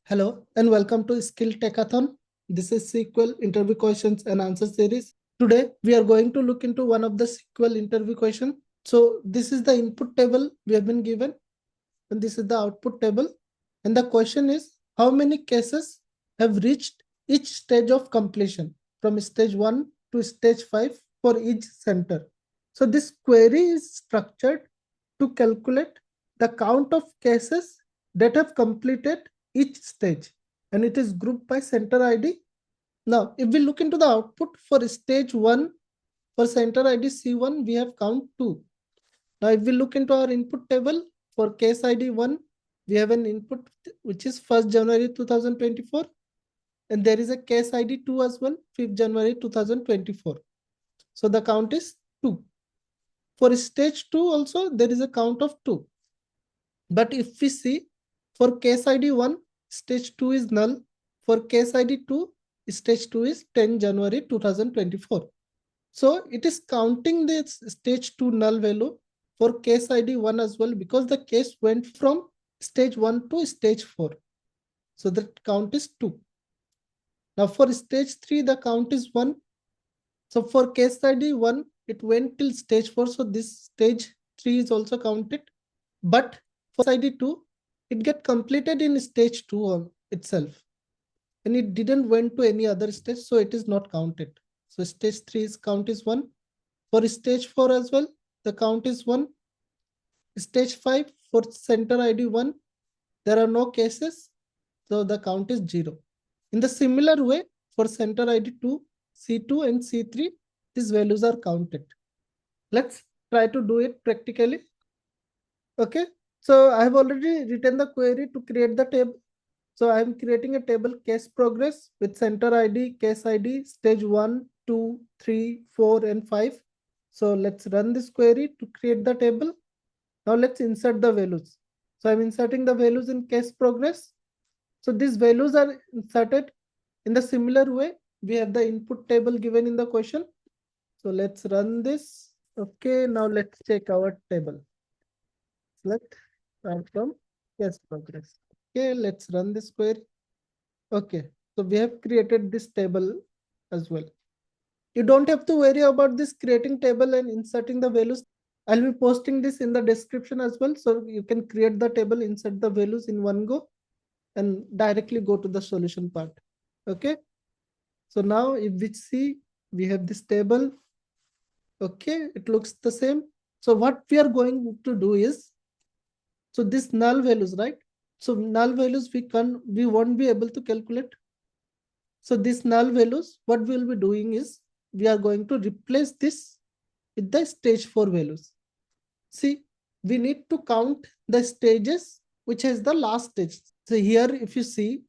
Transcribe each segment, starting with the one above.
Hello and welcome to Skill Techathon. This is SQL Interview Questions and Answer series. Today we are going to look into one of the SQL interview question. So this is the input table we have been given and this is the output table. And the question is how many cases have reached each stage of completion from stage 1 to stage 5 for each center. So this query is structured to calculate the count of cases that have completed each stage, and it is grouped by center ID. Now, if we look into the output for stage 1, for center ID C1, we have count 2. Now, if we look into our input table for case ID 1, we have an input which is 1st January 2024, and there is a case ID 2 as well, 5th January 2024. So the count is 2. For stage 2 also, there is a count of 2. But if we see for case ID 1, stage 2 is null. For case ID 2, stage 2 is 10 January 2024. So it is counting this stage 2 null value for case ID 1 as well because the case went from stage 1 to stage 4. So the count is 2. Now for stage 3, the count is 1. So for case ID 1, it went till stage 4. So this stage 3 is also counted. But for ID 2, it get completed in stage 2 itself. And it didn't went to any other stage, so it is not counted. So stage 3's count is 1. For stage 4 as well, the count is 1. Stage 5 for center ID 1, there are no cases, so the count is 0. In the similar way, for center ID 2, C2 and C3, these values are counted. Let's try to do it practically. Okay, so I have already written the query to create the table. So I am creating a table CaseProgress with center ID, case ID, stage 1, 2, 3, 4, and 5. So let's run this query to create the table. Now let's insert the values. So I'm inserting the values in CaseProgress. So these values are inserted in the similar way. We have the input table given in the question. So let's run this. Okay, now let's check our table. Select from CaseProgress. Okay, let's run this query. Okay, so we have created this table as well. You don't have to worry about this creating table and inserting the values. I'll be posting this in the description as well. So you can create the table, insert the values in one go and directly go to the solution part. Okay. So now if we see, we have this table. Okay, it looks the same. So what we are going to do is, so this null values, right? So null values we won't be able to calculate. So these null values, what we will be doing is we are going to replace this with the stage 4 values. See, we need to count the stages which has the last stage. So here, if you see,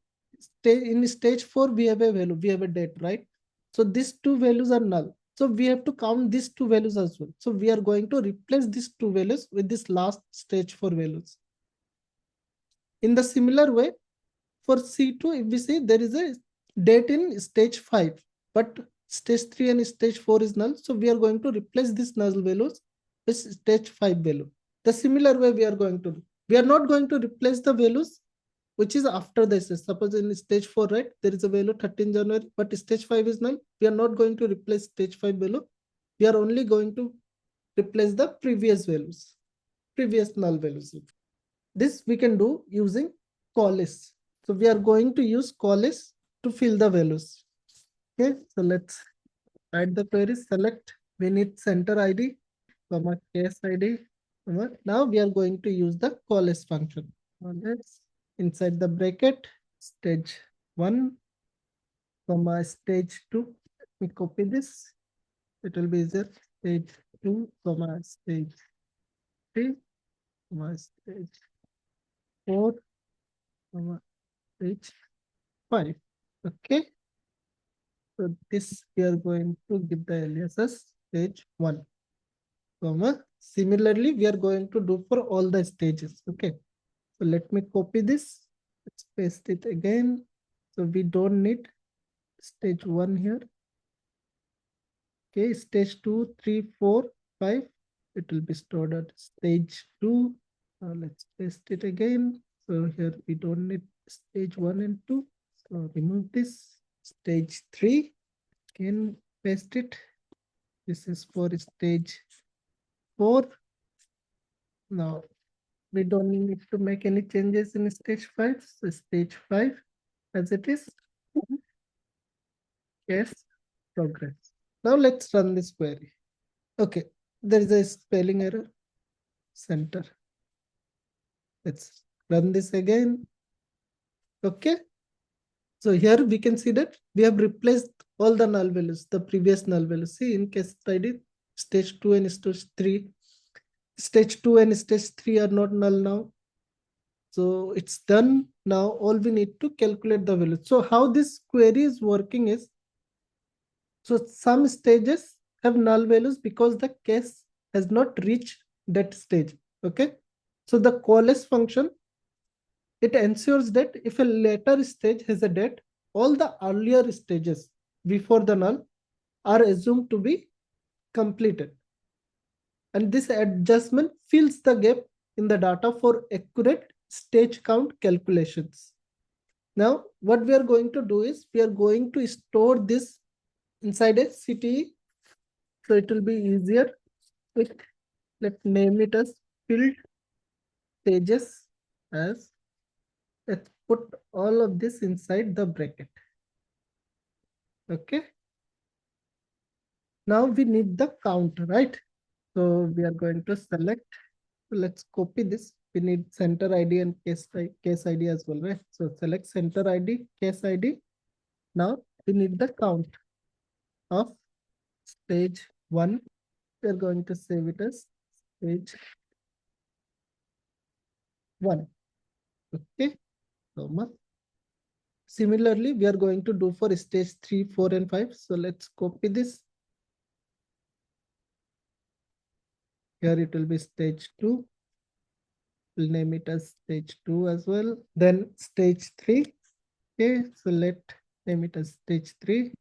in stage 4, we have a value, we have a date, right? So these two values are null. So we have to count these two values as well. So we are going to replace these two values with this last stage 4 values. In the similar way, for C2, if we see there is a date in stage 5, but stage 3 and stage 4 is null. So we are going to replace these null values with stage 5 value. The similar way we are going to do. We are not going to replace the values which is after this. Suppose in stage 4, right, there is a value 13 January, but stage 5 is null. We are not going to replace stage 5 value. We are only going to replace the previous values, previous null values. This we can do using call list. So we are going to use call list to fill the values. Okay, so let's write the query, select, we need center ID, comma case ID. Now we are going to use the call list function. Now let's inside the bracket, stage 1, comma stage 2. Let me copy this. It will be easier. Stage 2, comma stage 3, comma stage 4, comma stage 5. Okay. So this we are going to give the alias as stage 1, comma. Similarly, we are going to do for all the stages. Okay. So let me copy this. Let's paste it again. So we don't need stage 1 here. Okay, stage 2, 3, 4, 5. It will be stored at stage 2. Let's paste it again. So here we don't need stage 1 and 2. So remove this. Stage 3, again paste it. This is for stage 4. Now we don't need to make any changes in stage 5. So stage 5 as it is. Yes, progress. Now let's run this query. Okay, there is a spelling error. Center. Let's run this again. Okay. So here we can see that we have replaced all the null values, the previous null values. See in case ID, stage 2 and stage 3. Stage 2 and stage 3 are not null now. So it's done. Now all we need to calculate the values. So how this query is working is, so some stages have null values because the case has not reached that stage. Okay. So the calless function, it ensures that if a later stage has a date, all the earlier stages before the null are assumed to be completed. And this adjustment fills the gap in the data for accurate stage count calculations. Now, what we are going to do is we are going to store this inside a CTE. So it will be easier. Let's name it as filled stages as. Let's put all of this inside the bracket. Okay. Now we need the count, right? So we are going to select. Let's copy this. We need center ID and case ID as well, right? So select center ID, case ID. Now we need the count of stage 1. We are going to save it as stage 1. Okay. So much. Similarly, we are going to do for stage 3, 4, and 5. So let's copy this. Here it will be stage 2. We'll name it as stage 2 as well. Then stage 3. Okay, so let name it as stage 3.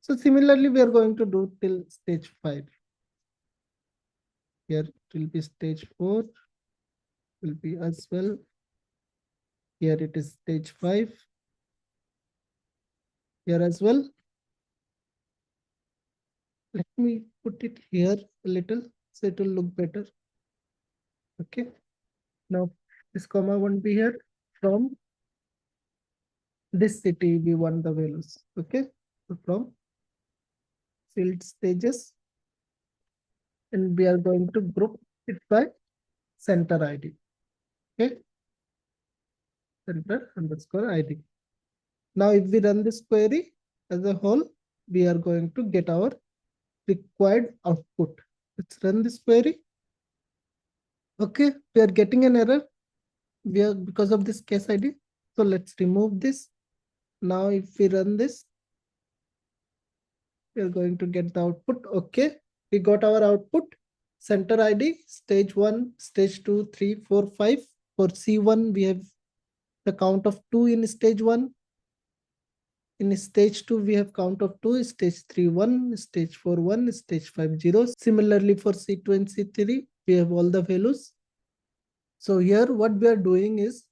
So similarly, we are going to do till stage 5. Here it will be stage 4. Will be as well. Here it is stage 5. Here as well. Let me put it here a little so it will look better. Okay. Now this comma won't be here. From this city we want the values. Okay. So from filled stages, and we are going to group it by center ID. Okay. Center underscore ID. Now if we run this query as a whole, we are going to get our required output. Let's run this query. Okay, we are getting an error. We are because of this case ID. So let's remove this. Now if we run this, we are going to get the output. Okay, we got our output. Center ID, stage 1, stage 2, 3, 4, 5. For C1, we have the count of 2 in stage 1. In stage 2, we have count of 2, stage 3, 1, stage 4, 1, stage 5, 0. Similarly, for C2 and C3, we have all the values. So here what we are doing is,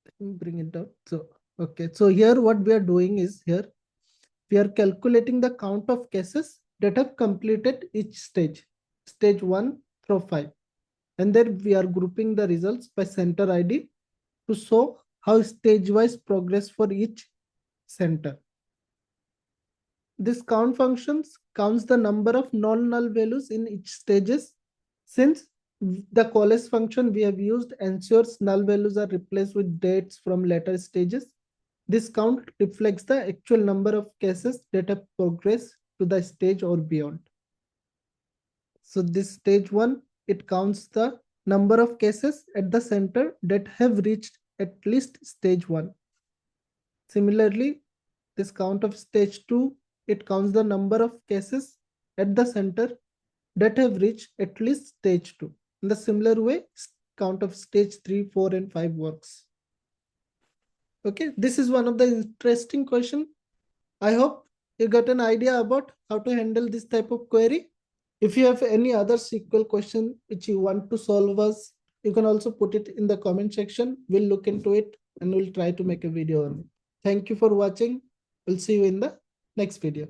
let me bring it down. So, okay. So here what we are doing is here, we are calculating the count of cases that have completed each stage, stage 1 through 5. And then we are grouping the results by center ID to show how stage-wise progress for each center. This count functions counts the number of non-null values in each stages. Since the calless function we have used ensures null values are replaced with dates from later stages, this count reflects the actual number of cases that have progressed to the stage or beyond. So this stage 1, it counts the number of cases at the center that have reached at least stage 1. Similarly, this count of stage 2, it counts the number of cases at the center that have reached at least stage 2. In the similar way, count of stage 3, 4, and 5 works. Okay, this is one of the interesting questions. I hope you got an idea about how to handle this type of query. If you have any other SQL question which you want to solve us, you can also put it in the comment section. We'll look into it. and we'll try to make a video on it. Thank you for watching. We'll see you in the next video.